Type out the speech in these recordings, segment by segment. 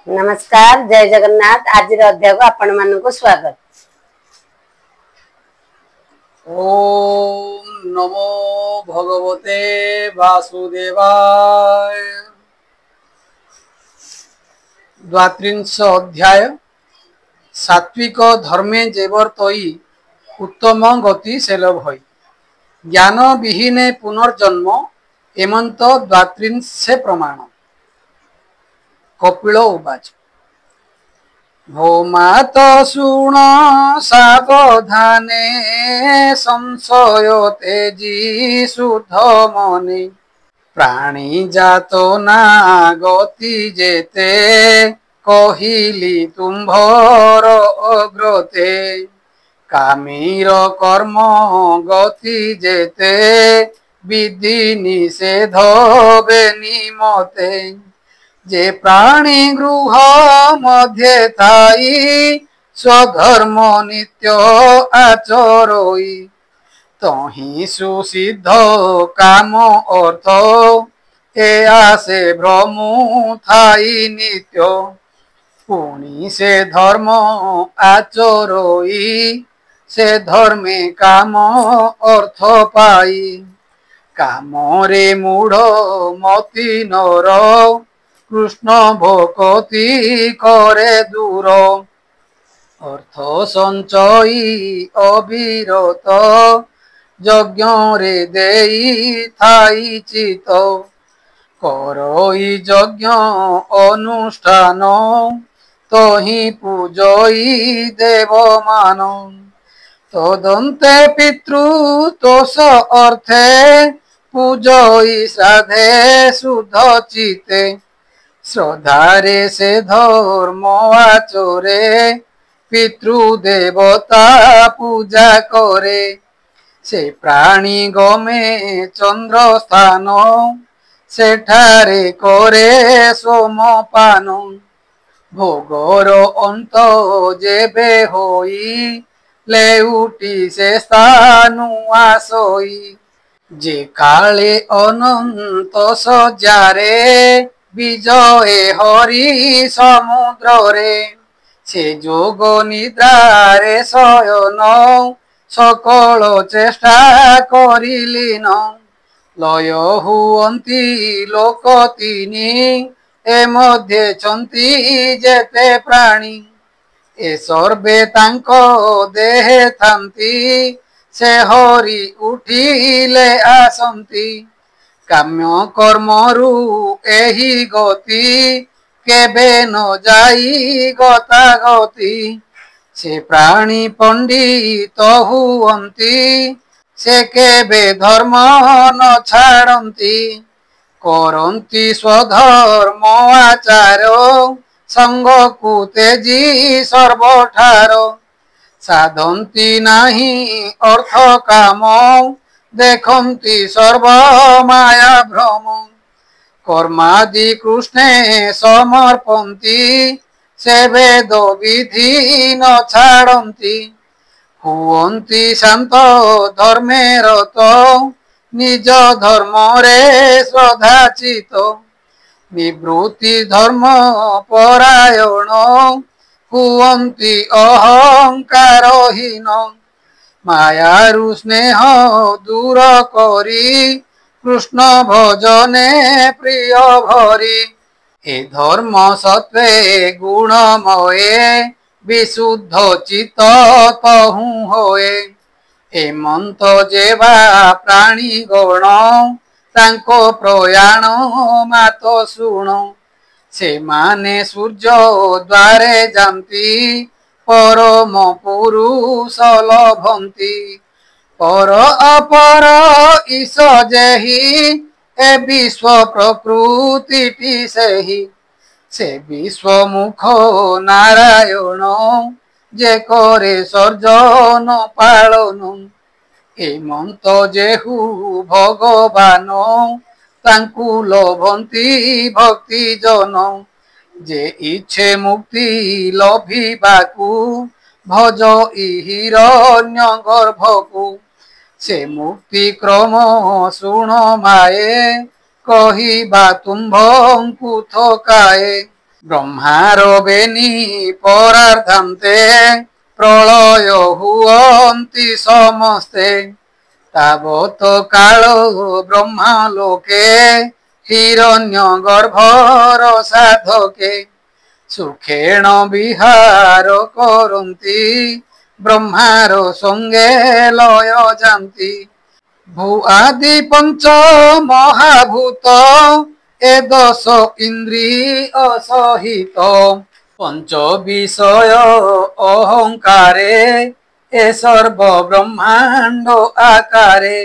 नमस्कार जय जगन्नाथ। आज अध्याय को आपण मानक स्वागत। ओम नमो भगवते वासुदेवाय। द्वात्रिंश अध्याय सात्विक धर्मे जेवर्तई उत्तम गति सेलभ हई ज्ञान विहीने पुनर्जन्म एमंत द्वात्रिंशे प्रमाण। कपिल उवाच भौमात शुण सावधाने संशय तेजी शुद्ध मने प्राणी जातो ना गति जेते कहिली तुम्भर अग्रते कामीर कर्म गति जेते विधि निषेध बेनिमते जे प्राणी गृह मध्य थाई स्वधर्म नित्य आचरोई तही सुसिद्ध काम अर्थ ए आसे भ्रमु थाई नित्य पुणी से धर्म आचरोई से धर्मे काम अर्थ पाई काम रे मूढ़ मति नर कृष्ण भोकति करे दूर अर्थ संचयी अविरत यज्ञ रे देई थाई चित करई यज्ञ अनुष्ठान तही पूजई देव मान तदंते पितृ तोष अर्थे पूजई श्राद्धे शुद्ध चिते श्रद्धारे से धर्म आचरे पितृदेवता पूजा करे से प्राणी गमे चंद्र स्थान सेठारे करे सोमपान भोगर अंत जेबे होई लेउटी से स्थान आसोई जे काले अनंत सजारे विजय हरि समुद्र रे से जोग निद्रारे शयन सकल चेष्टा करिलीन लय हुअन्ति लोक तिनि ए मध्ये छन्ति जेते प्राणी ए सर्वे तांको देहे थांती से हरि उठिले आसंती काम्य कर्मरु एही गति केबे न जाई गता गति से प्राणी पंडित हुअन्ति से केबे धर्म न छाड़न्ति करन्ति स्वधर्म आचार संग को तेजी सर्वठार साधन्ति नाही अर्थ काम देखन्ति सर्व माया भ्रम कर्मादि कृष्णे समर्पन्ति से वेद विधि न छाड़न्ति हुअन्ति शांत धर्मे रत निज धर्म रे श्रद्धा चित निवृत्ति धर्म परायण हुअन्ति अहंकारहीन मायारु स्नेह दूर करी कृष्ण भजने प्रिय भरी ए धर्म सत्वे गुणमये विशुद्ध चित्त तहु होए एमंत जेवा प्राणी गण तांको प्रयाण मात शुण से माने सूर्य द्वारे जांती परम पुरुष लभंती पर अपर ईश जेहि ए विश्व प्रकृति सेहि से विश्व मुख नारायण जे करे सर्जन पालन एमंत जेहु भगवान तांकु लभंती भक्ति जन जे इच्छे मुक्ति लभिबाकु भज हिरण्य गर्भकु से मुक्ति क्रम शुण माए कहिबा तुम्भंकु थकाए ब्रह्मार बेनी परार्धान्ते प्रलय हुअन्ति समस्ते तावत काल ब्रह्मा लोके हिरण्य गर्भर साधके सुखेण विहार करन्ति ब्रह्मार संगे लय जान्ति भू आदि पंच महाभूत ए दश इंद्रिय सहित पंच विषय अहंकारे ए सर्व ब्रह्मांड आकारे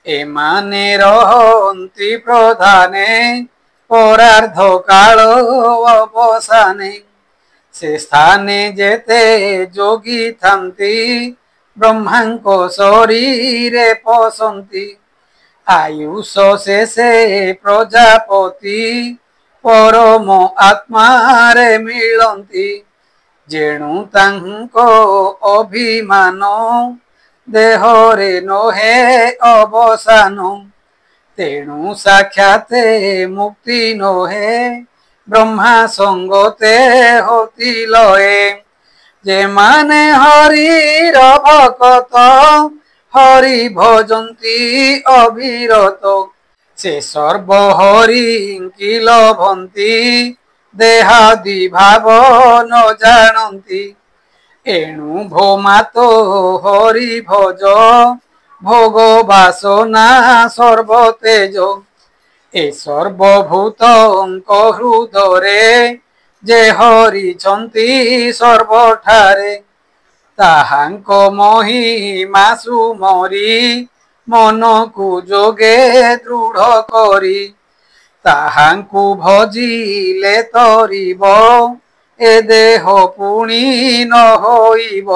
एमाने रहन्ति प्रधाने परार्ध काल अवसाने से स्थाने जेते जोगी थान्ति ब्रह्मांको शरीरे पशन्ति आयुष शेषे प्रजापति परम आत्मारे मिलन्ति जेणु तांको अभिमान देहरे नहे अवसान तेणु साक्षाते मुक्ति नहे ब्रह्मा संगते होती लये जे माने हरिर भक्त हरि भजन्ति अविरत से सर्व हरि कि लभन्ति देहादि भाव न जानन्ति एणु भोमातो हरि भज भोग वासना सर्वतेज ए सर्वभूत हृदरे जे हरि छन्ति सर्वठारे ताहांको महिमा सुमरी मन को जोगे दृढ़ करी ताहांकु भजिले तरिब ए देह पुणी न होइब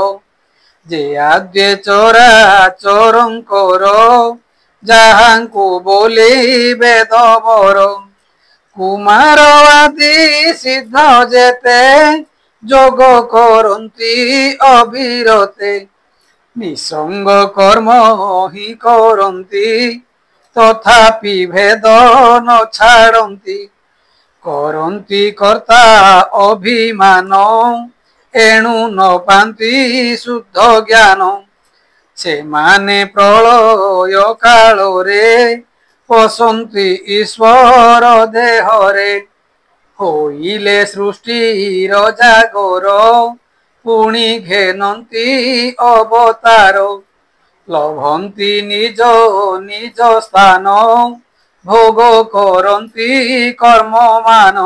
जे आद्य चराचरंकर जाहांकु बोली वेदवर कुमार आदि सिद्ध जेते जोग करन्ति अविरते निसंग कर्म ही करन्ति तथापि भेद न छाड़न्ति करन्ति कर्ता अभिमान एणु न पान्ति शुद्ध ज्ञान से माने प्रलय कालरे पशन्ति ईश्वर देहरे होइले सृष्टिर जागर पुणी घेनन्ति अवतार लभन्ति निज निज स्थान भोग करन्ति कर्ममान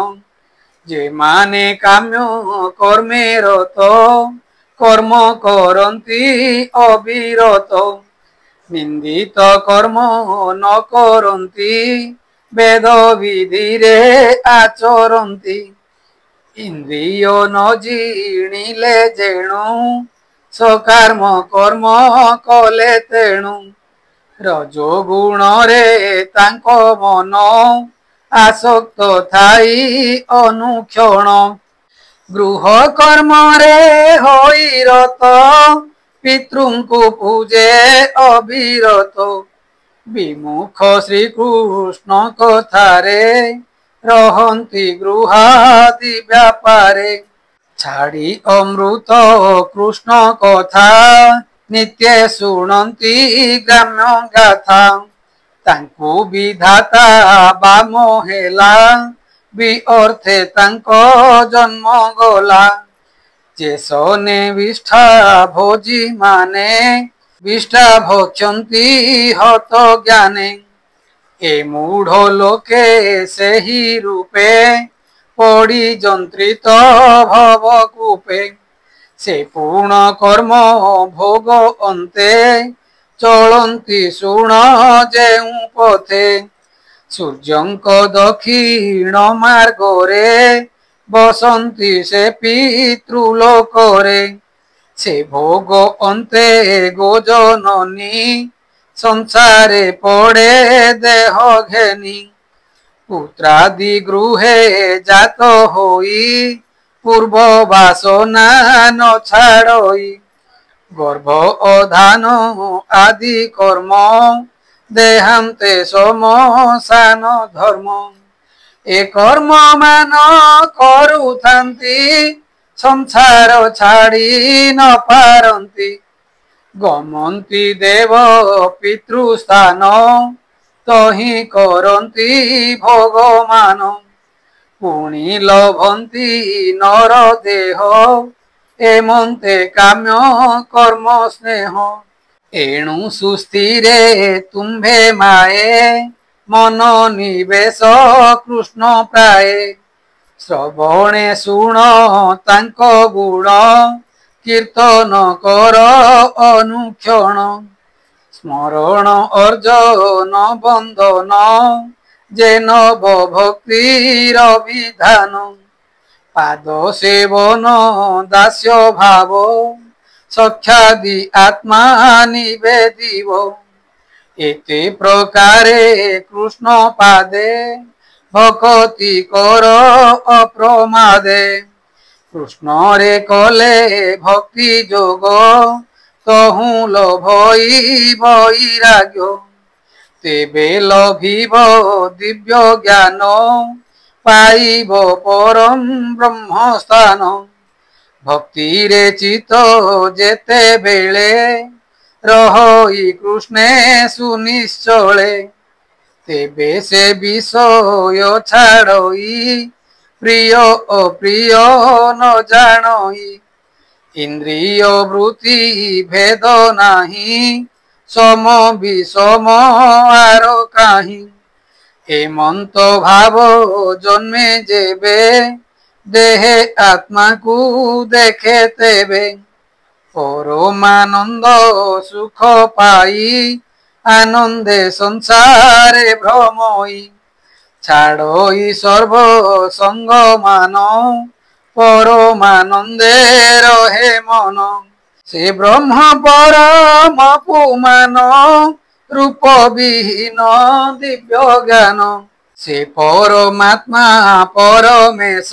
जे माने काम्य कर्मे रत कर्म करन्ति अविरत निंदित कर्म न करन्ति वेद विधिरे आचरन्ति इंद्रिय न जीणिले जेणु सकर्म कर्म कले तेणु रजोगुण रे तांको मन आसक्त थाई अनुक्षण गृह कर्म रे होई रत पितृंकु पूजे अविरत विमुख श्रीकृष्ण कथारे रहन्ति गृहादि व्यापारे छाड़ी अमृत कृष्ण कथा नित्य शुणन्ति ग्राम्य गाथा तांकु विधाता बाम हेला भी अर्थे तांको जन्म गला जे सने विष्ठा भोजी माने विष्ठा भक्षन्ति हत ज्ञाने ए मूढ़ लोके सेही रूपे पड़ी जंत्रित भवकूपे से पूर्ण कर्म भोग अन्ते चलन्ति शुण जेउ पथे सूर्यंक दक्षिण मार्गरे बसन्ति से पितृलोकरे से भोग अन्ते गोजननी संसारे पड़े देह घेनी पुत्रादि गृहे जात होई पूर्व वासना न छाड़ई गर्भ अधान आदि कर्म देहांते समसान धर्म ଏ କର୍ମ ମାନ କରୁଥାନ୍ତି ସଂସାର ଛାଡ଼ି ନ ପାରନ୍ତି। ଗମନ୍ତି ଦେବ ପିତୃସ୍ଥାନ ତହିଁ କରନ୍ତି ଭଗବାନ। ପୁଣି ଲଭନ୍ତି ନର ଦେହ ଏମନ୍ତେ କାମ୍ୟ କର୍ମ ସ୍ନେହ। ଏଣୁ ସୁସ୍ଥିରେ ତୁମ୍ଭେ ମାଏ ମନ ନିବେଶ କୃଷ୍ଣ ପ୍ରାଏ। ଶ୍ରବଣେ ଶୁଣ ତାଙ୍କ ଗୁଣ କୀର୍ତ୍ତନ କର ଅନୁକ୍ଷଣ। ସ୍ମରଣ ଅର୍ଜନ ବନ୍ଦନ ଯେ ନବ ଭକ୍ତିର ବିଧାନ। ପାଦ ସେବନ ଦାସ୍ୟ ଭାବ ସଖ୍ୟାଦି ଆତ୍ମା ନିବେଦିବ। ଏତେ ପ୍ରକାରେ କୃଷ୍ଣ ପାଦେ ଭକତି କର ଅପ୍ରମାଦେ। କୃଷ୍ଣରେ କଲେ ଭକ୍ତି ଯୋଗ ତହୁଁ ଲଭଇ ବୈରାଗ୍ୟ। ତେବେ ଲଭିବ ଦିବ୍ୟ ଜ୍ଞାନ ପାଇବ ପରମ ବ୍ରହ୍ମ ସ୍ଥାନ। ଭକ୍ତିରେ ଚିତ ଯେତେବେଳେ ରହଇ କୃଷ୍ଣେ ସୁନିଶ୍ଚଳେ। ତେବେ ସେ ବିଷୟ ଛାଡ଼ଇ ପ୍ରିୟ ଅପ୍ରିୟ ନ ଜାଣଇ। ଇନ୍ଦ୍ରିୟ ବୃତ୍ତି ଭେଦ ନାହିଁ ସମ ବିଷମ ଆର କାହିଁ। ହେମନ୍ତ ଭାବ ଜନ୍ମେ ଯେବେ ଦେହେ ଆତ୍ମାକୁ ଦେଖେ ତେବେ। ପରମାନନ୍ଦ ସୁଖ ପାଇ ଆନନ୍ଦେ ସଂସାରେ ଭ୍ରମଇ। ଛାଡ଼ଇ ସର୍ବ ସଙ୍ଗ ମାନ ପରମାନନ୍ଦେ ରହେ ମନ। ସେ ବ୍ରହ୍ମ ପରମ ପୁମାନ ରୂପ ବିହୀନ ଦିବ୍ୟ ଜ୍ଞାନ। ସେ ପରମାତ୍ମା ପରମେଶ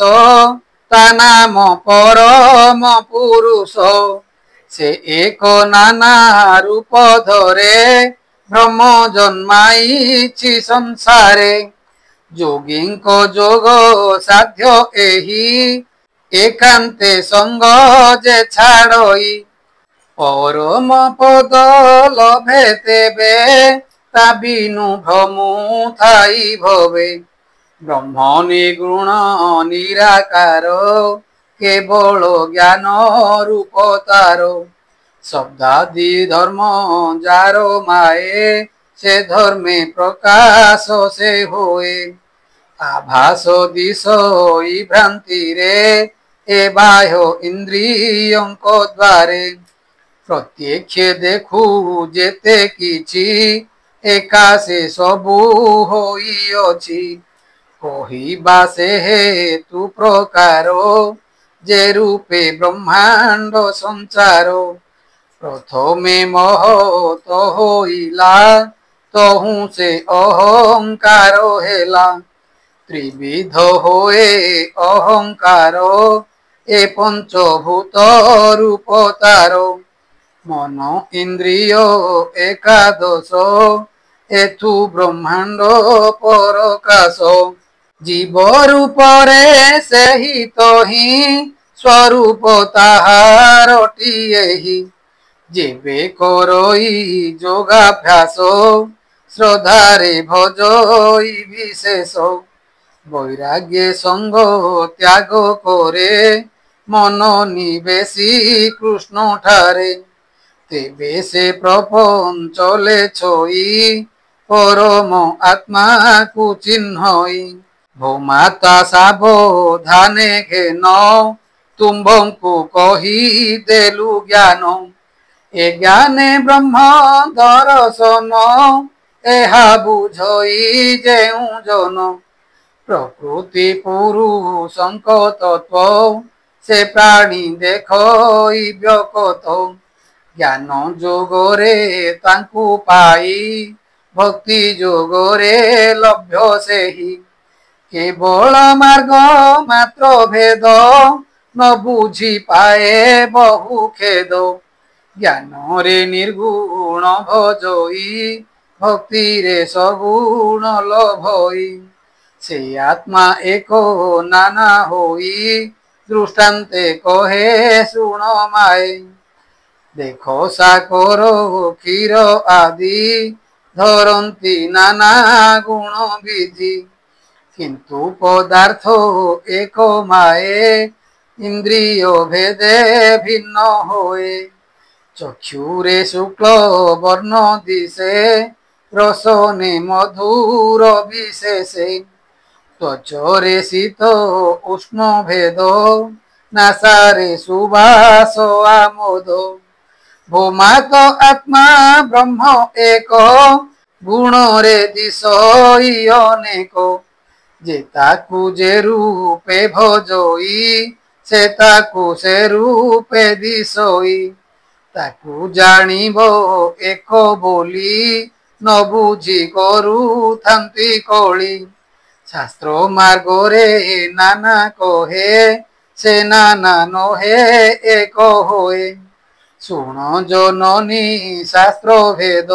ତା ନାମ ପରମ ପୁରୁଷ। ସେ ଏକ ନାନା ରୂପ ଧରେ ବ୍ରହ୍ମ ଜନ୍ମାଇଛି ସଂସାରେ। ଯୋଗୀଙ୍କ ଯୋଗ ସାଧ୍ୟ ଏହି ଏକାନ୍ତେ ସଙ୍ଗ ଯେ ଛାଡ଼ଇ। ପରମ ପଦ ଲଭେ ତେବେ ତା ବିନୁ ଭ୍ରମୁ ଥାଇ ଭବେ। ବ୍ରହ୍ମ ନିଗୁଣ ନିରାକାର କେବଳ ଜ୍ଞାନ ରୂପ ତାର। ଶବ୍ଦାଦି ଧର୍ମ ଯାର ମାଏ ସେ ଧର୍ମେ ପ୍ରକାଶ ସେ ହୋଏ। ଆଭାସ ଦିଶଇ ଭ୍ରାନ୍ତିରେ ଏ ବାହ୍ୟ ଇନ୍ଦ୍ରିୟଙ୍କ ଦ୍ବାରେ। ପ୍ରତ୍ୟକ୍ଷ ଦେଖୁ ଯେତେ କିଛି ଏକା ସେ ସବୁ ହୋଇଅଛି। କହିବା ସେ ହେତୁ ପ୍ରକାର ଯେ ରୂପେ ବ୍ରହ୍ମାଣ୍ଡ ସଂସାର। ପ୍ରଥମେ ମହତ ହୋଇଲା ତହୁଁ ସେ ଅହଙ୍କାର ହେଲା। ତ୍ରିବିଧ ହୋଏ ଅହଙ୍କାର ଏ ପଞ୍ଚଭୂତ ରୂପ ତାର। ମନ ଇନ୍ଦ୍ରିୟ ଏକାଦଶ ଏଥୁ ବ୍ରହ୍ମାଣ୍ଡ ପରକାଶ। ଜୀବ ରୂପରେ ସେହି ତହିଁ ସ୍ୱରୂପ ତାହାରଟିଏହି। ଯେବେ କରଇ ଯୋଗାଭ୍ୟାସ ଶ୍ରଦ୍ଧାରେ ଭଜଇ ବିଶେଷ। ବୈରାଗ୍ୟ ସଙ୍ଗ ତ୍ୟାଗ କରେ ମନ ନିବେଶି କୃଷ୍ଣ ଠାରେ। ତେବେ ସେ ପ୍ରପଞ୍ଚଲେ ଛଇ ପରମ ଆତ୍ମାକୁ ଚିହ୍ନଇ। ଭୂମାତା ସାବଧାନେ ଘେନ ତୁମ୍ଭଙ୍କୁ କହି ଦେଲୁ ଜ୍ଞାନ। ଏ ଜ୍ଞାନେ ବ୍ରହ୍ମ ଦର୍ଶନ ଏହା ବୁଝଇ ଯେଉଁ ଜନ। ପ୍ରକୃତି ପୁରୁଷଙ୍କ ତତ୍ତ୍ୱ ସେ ପ୍ରାଣୀ ଦେଖଇ ବ୍ୟକତ। ଜ୍ଞାନ ଯୋଗରେ ତାଙ୍କୁ ପାଇ ଭକ୍ତି ଯୋଗରେ ଲଭ୍ୟ ସେହି। କେବଳ ମାର୍ଗ ମାତ୍ର ଭେଦ ନ ବୁଝି ପାଏ ବହୁ ଖେଦ। ଜ୍ଞାନରେ ନିର୍ଗୁଣ ଭଜଇ ଭକ୍ତିରେ ସଗୁଣ ଲଭଇ। से आत्मा एको नाना होई दृष्टान्ते कहे शुण माए देखो साकर क्षीर आदि धरती नाना गुण विधि किंतु पदार्थ एक माए इंद्रिय भेदे भिन्न होए चक्षुरे शुक्ल वर्ण दिशे रसने मधुर विशेषे त्वचरे शीत उष्ण भेद नासारे सुवास आमोद भूमा तो आत्मा ब्रह्म एक गुण रे दिशई अनेक जे ताकू जे रूपे भजई से ताकू से रूपे दिशई ताकू जानिब एक बोली न बुझी करू थांती कली शास्त्र मार्ग रे नाना कहे से नाना नहे एक होए शुण जननी शास्त्र भेद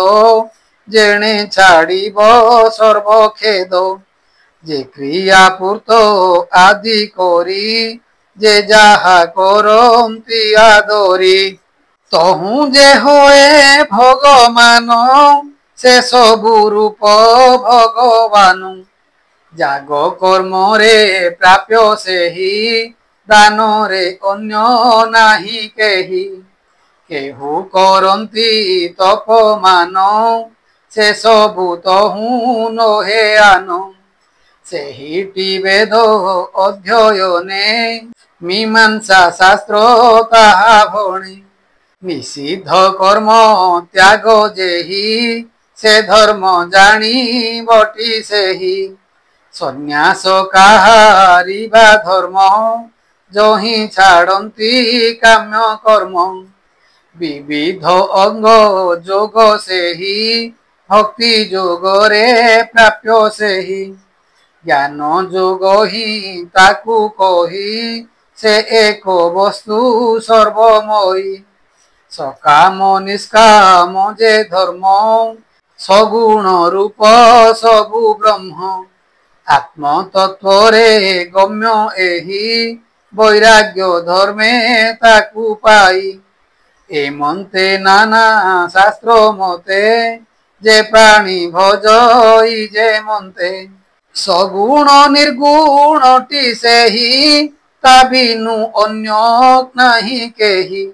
जेणे छाड़िब सर्वखेद जे क्रिया पूर्त आदि करी जे जहा करंती आदरी तहु जे होए भगवान से सबु रूप भगवान जाग कर्म रे प्राप्य से ही दान रे अन्य नाही केही केहू करंती तपमान से सबु तहु नहे आन सेहिटी वेद अध्ययने मीमांसा शास्त्र ताहा भणे निषिद्ध कर्म त्याग जेहि से धर्म जानी बटी सेहि सन्यास काहारिबा धर्म जहि छाड़ती काम्य कर्म विविध अंग जोग सेहि भक्ति जोग रे प्राप्य सेहि ज्ञान जोग ही ताकू कही से एक वस्तु सर्वमयी सकाम निष्काम जे धर्म सगुण रूप सबु ब्रह्म आत्म तत्व रे गम्य एहि वैराग्य धर्मे ताकू पाई एमंते नाना शास्त्र मते जे प्राणी भजई जे मन्ते सगुण निर्गुण टी सेहि ता बिनु अन्य नाही केहि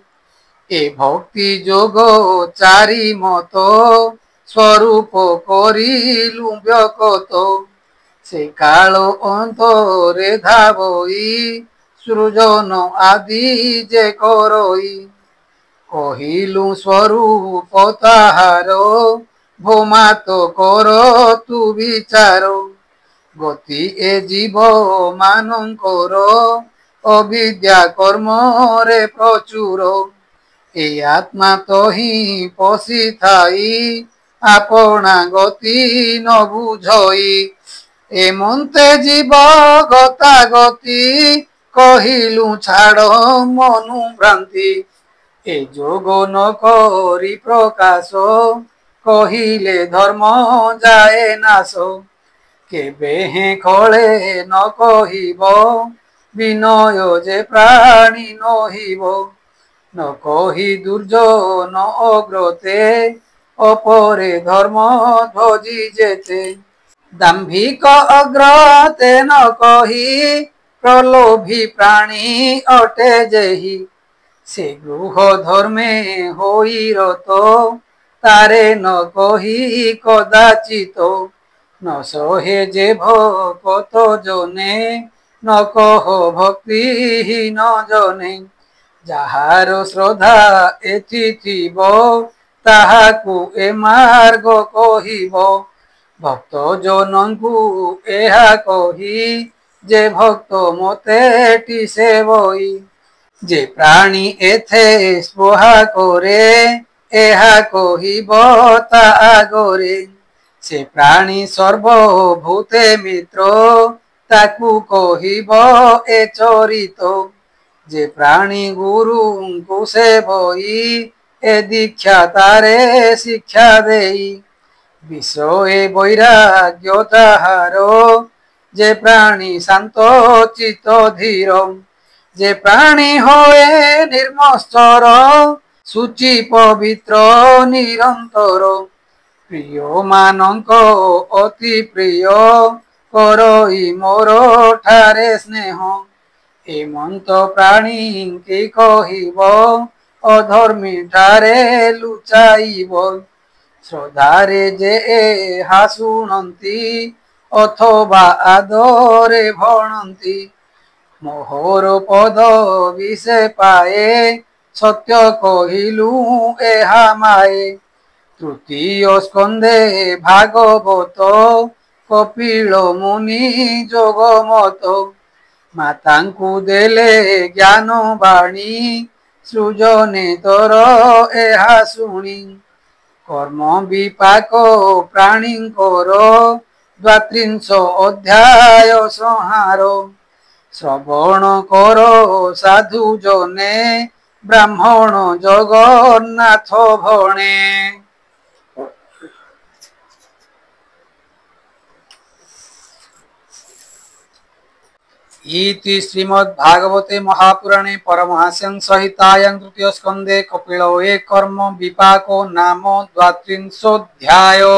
ए भक्ति जोग चारि मत स्वरूप करिलु व्यकत से काल अंतरे धावई सृजन आदि जे करई कहिलु स्वरूप ताहार भोमा तो कर तु विचार गति ए जीव मानकर अविद्या कर्म रे प्रचुर ए आत्मा तो ही पशि थाई आपना गति न बुझई एमंते जीव गता गति कहिलु छाड़ मनु भ्रांति ए जोग न करी प्रकाश कहिले धर्म जाए नाश केबे हे खळे न कहिब विनय जे प्राणी नहिब न कहि दुर्जन अग्रते अपरे धर्म ध्वजी जेते दाम्भिक अग्रते न कहि प्रलोभी प्राणी अटे जेहि से गृह धर्मे होई रत तारे न कहि कदाचित न सहे जे भक्त जने न कह भक्तिहीन जने जाहार श्रद्धा एथि थिब ताहाकु ए मार्ग कहिब भक्त जनंकु एहा कहि जे भक्त मते टी सेवई जे प्राणी एथे स्पृहा करे एहा कहिब ता आगरे से प्राणी सर्वभूते मित्र ताकू कहिब ए चरित जे प्राणी गुरु को सेवई ए दीक्षा तारे शिक्षा देई विषय वैराग्य ताहार जे प्राणी शांत चित धीर जे प्राणी होए निर्मस्तर सुचि पवित्र निरंतर प्रिय मानक अति प्रिय करई मोर ठारे स्नेह एमंत प्राणी की कहिब अधर्मी ठारे लुचाइब श्रद्धारे जे हा शुणंती अथवा आदरे भणंती मोहर पद विषे पाए सत्य कहिलु एहा माए तृतीय स्कंदे भागवत कपिल मुनि जोगमत मातांकु देले ज्ञान बाणी सृजने तर एहा शुणी कर्म विपाक प्राणींकर द्वात्रिंश अध्याय संहार श्रवण कर साधु जने ब्राह्मण जगन्नाथ भणे। इति श्रीमद्भागवते महापुराणे परमहास्यं संहितायां तृतीय स्कंदे कपिलो कर्म विपाको नाम द्वात्रिंशोऽध्यायो।